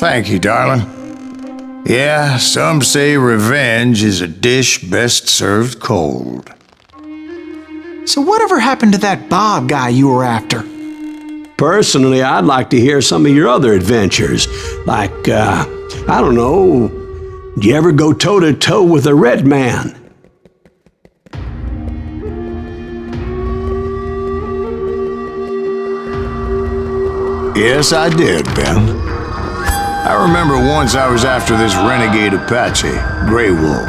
Thank you, darling. Yeah, some say revenge is a dish best served cold. So whatever happened to that Bob guy you were after? Personally, I'd like to hear some of your other adventures. Like, I don't know, did you ever go toe-to-toe with a red man? Yes, I did, Ben. I remember once I was after this renegade Apache, Grey Wolf.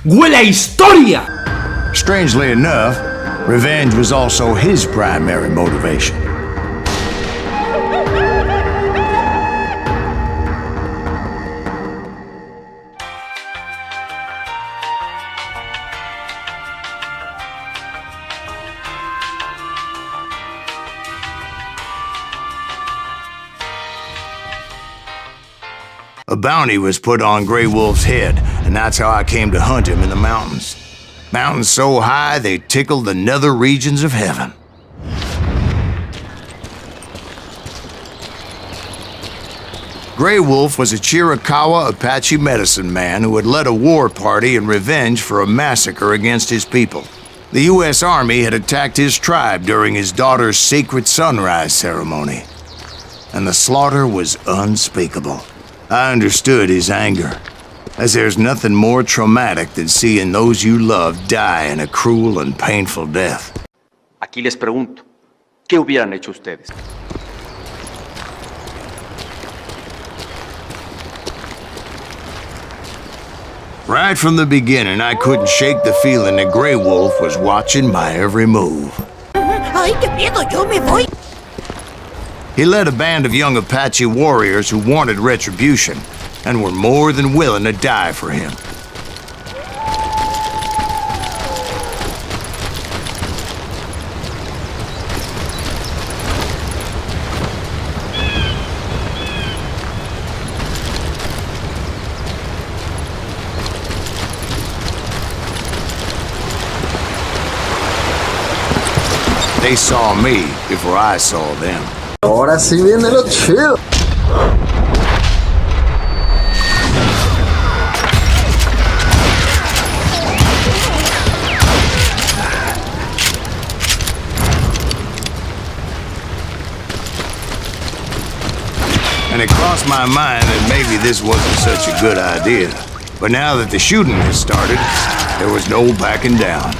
¡Huele a historia! Strangely enough, revenge was also his primary motivation. A bounty was put on Grey Wolf's head, and that's how I came to hunt him in the mountains. Mountains so high they tickled the nether regions of heaven. Grey Wolf was a Chiricahua Apache medicine man who had led a war party in revenge for a massacre against his people. The U.S. Army had attacked his tribe during his daughter's sacred sunrise ceremony, and the slaughter was unspeakable. I understood his anger, as there's nothing more traumatic than seeing those you love die in a cruel and painful death. Aquí les pregunto, ¿qué hubieran hecho ustedes? Right from the beginning, I couldn't shake the feeling that Grey Wolf was watching my every move. ¡Ay, qué miedo! ¡Yo me voy! He led a band of young Apache warriors who wanted retribution and were more than willing to die for him. They saw me before I saw them. Ahora sí viene lo chido. And it crossed my mind that maybe this wasn't such a good idea. But now that the shooting had started, there was no backing down.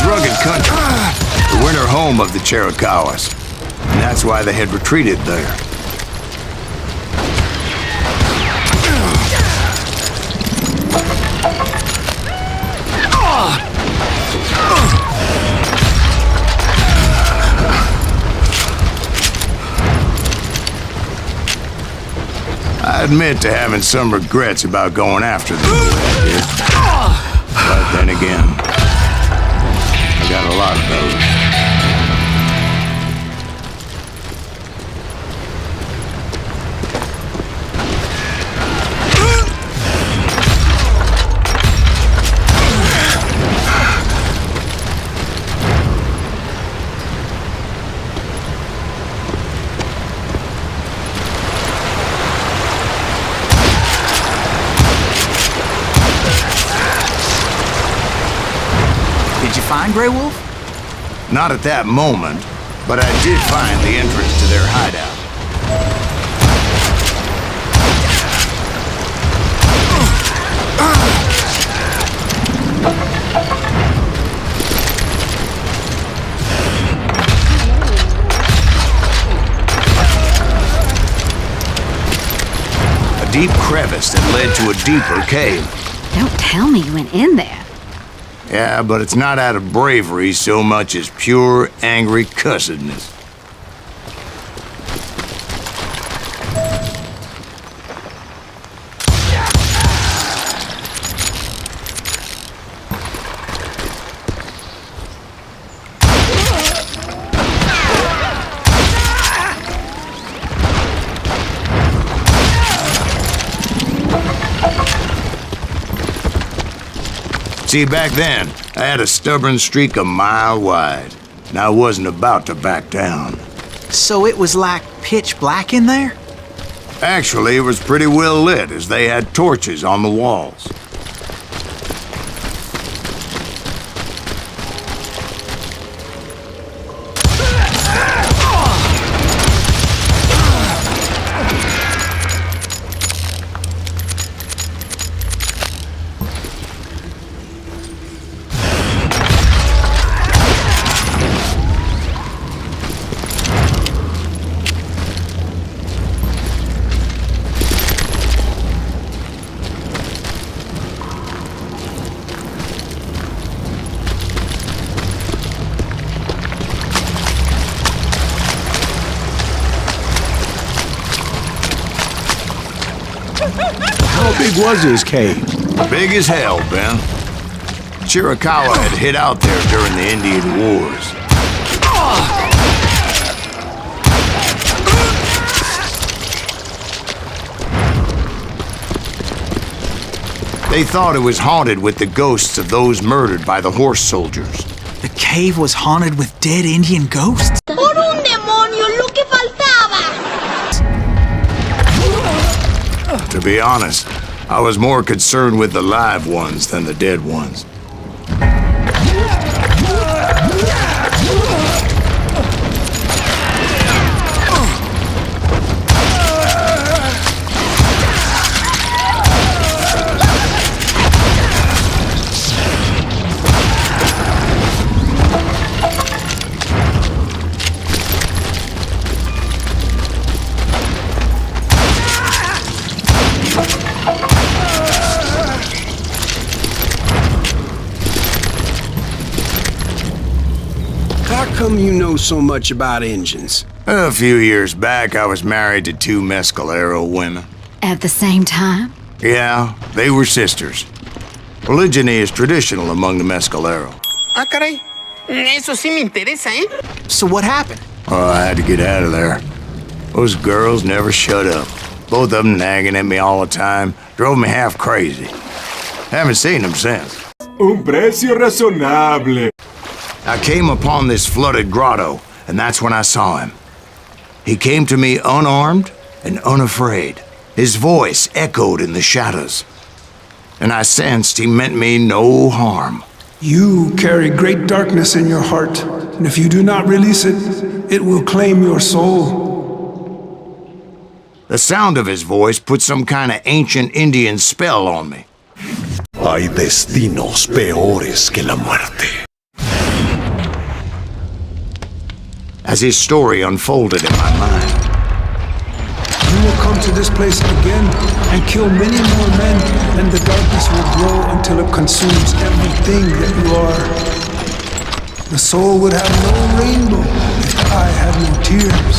Rugged country, the winter home of the Chiricahuas, and that's why they had retreated there. I admit to having some regrets about going after them the way I did. But then again, got a lot of those. Did you find Grey Wolf? Not at that moment, but I did find the entrance to their hideout. a deep crevice that led to a deeper cave. Don't tell me you went in there. Yeah, but it's not out of bravery so much as pure, angry cussedness. See, back then, I had a stubborn streak a mile wide, and I wasn't about to back down. So it was like pitch black in there? Actually, it was pretty well lit, as they had torches on the walls. How big was his cave? Big as hell, Ben. Chiricahua had hid out there during the Indian Wars. They thought it was haunted with the ghosts of those murdered by the horse soldiers. The cave was haunted with dead Indian ghosts? ¡Por un demonio, lo que faltaba! To be honest, I was more concerned with the live ones than the dead ones. How come you know so much about engines? A few years back, I was married to two Mescalero women. At the same time? Yeah, they were sisters. Polygyny is traditional among the Mescalero. Ah, caray. Eso sí me interesa, ¿eh? So what happened? Oh, I had to get out of there. Those girls never shut up. Both of them nagging at me all the time. Drove me half crazy. Haven't seen them since. Un precio razonable. I came upon this flooded grotto, and that's when I saw him. He came to me unarmed and unafraid. His voice echoed in the shadows, and I sensed he meant me no harm. You carry great darkness in your heart, and if you do not release it, it will claim your soul. The sound of his voice put some kind of ancient Indian spell on me. Hay destinos peores que la muerte. As his story unfolded in my mind, You will come to this place again and kill many more men, and the darkness will grow until it consumes everything that you are. The soul would have no rainbow if the eye had no tears.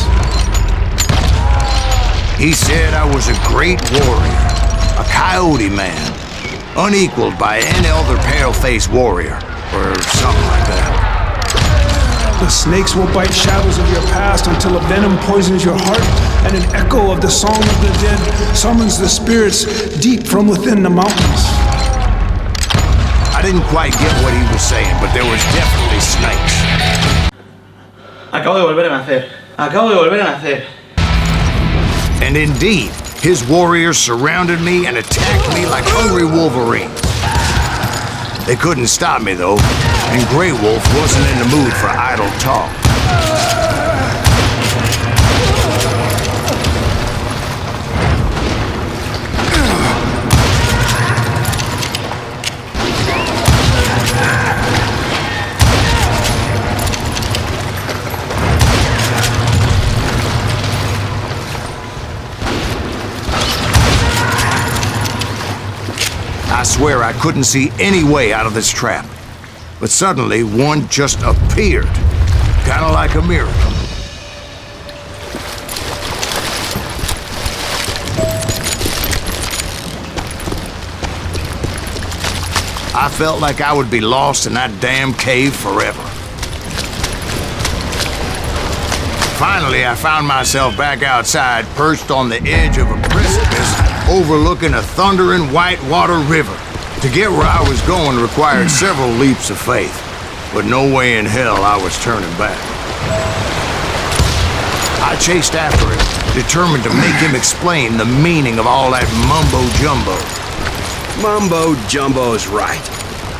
he said I was a great warrior, a coyote man, unequaled by any other pale-faced warrior, or something like that. The snakes will bite shadows of your past until a venom poisons your heart, and an echo of the song of the dead summons the spirits deep from within the mountains. I didn't quite get what he was saying, but there was definitely snakes. Acabo de volver a nacer. Acabo de volver a nacer. And indeed, his warriors surrounded me and attacked me like hungry wolverines. They couldn't stop me, though, and Grey Wolf wasn't in the mood for idle talk. I swear I couldn't see any way out of this trap. But suddenly, one just appeared, kind of like a miracle. I felt like I would be lost in that damn cave forever. Finally, I found myself back outside, perched on the edge of a precipice, overlooking a thundering whitewater river. To get where I was going required several leaps of faith, but no way in hell I was turning back. I chased after him, determined to make him explain the meaning of all that mumbo-jumbo. Mumbo-jumbo's right.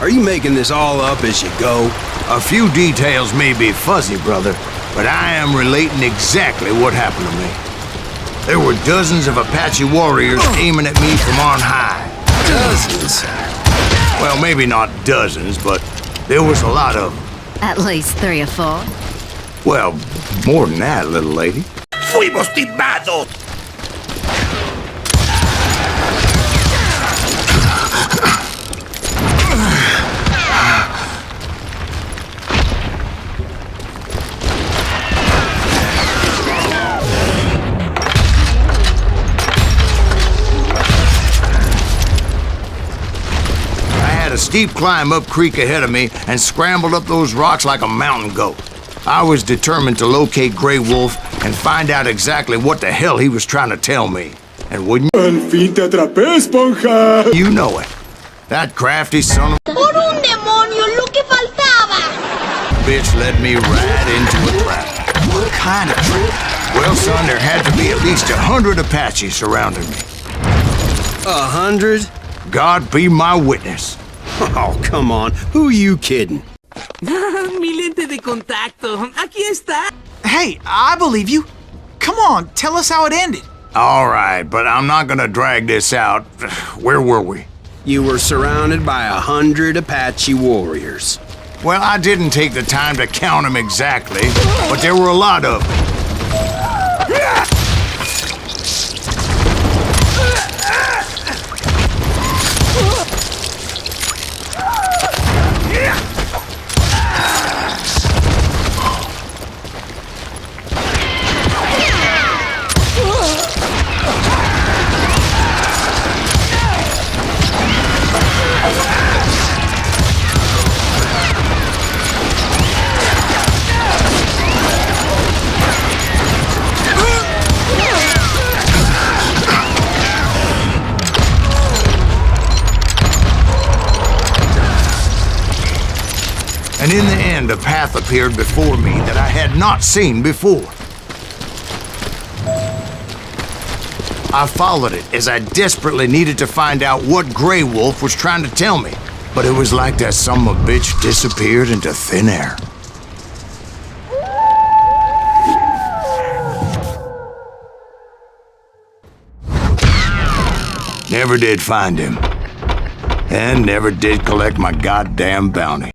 Are you making this all up as you go? A few details may be fuzzy, brother, but I am relating exactly what happened to me. There were dozens of Apache warriors aiming at me from on high. Dozens? Well, maybe not dozens, but there was a lot of them. At least 3 or 4. Well, more than that, little lady. Fuimos timados. A steep climb up creek ahead of me and scrambled up those rocks like a mountain goat. I was determined to locate Grey Wolf and find out exactly what the hell he was trying to tell me. And wouldn't Al fin te atrapé, esponja. you know it, that crafty son of a Por un demonio, lo que faltaba. bitch led me right into a trap. What kind of trap? Well, son, there had to be at least 100 Apaches surrounding me. 100? God be my witness. Oh, come on. Who are you kidding? Mi lente de contacto. Aquí está. Hey, I believe you. Come on, tell us how it ended. All right, but I'm not gonna drag this out. Where were we? You were surrounded by 100 Apache warriors. Well, I didn't take the time to count them exactly, but there were a lot of them. And in the end, a path appeared before me that I had not seen before. I followed it as I desperately needed to find out what Grey Wolf was trying to tell me. But it was like that son of a bitch disappeared into thin air. Never did find him. And never did collect my goddamn bounty.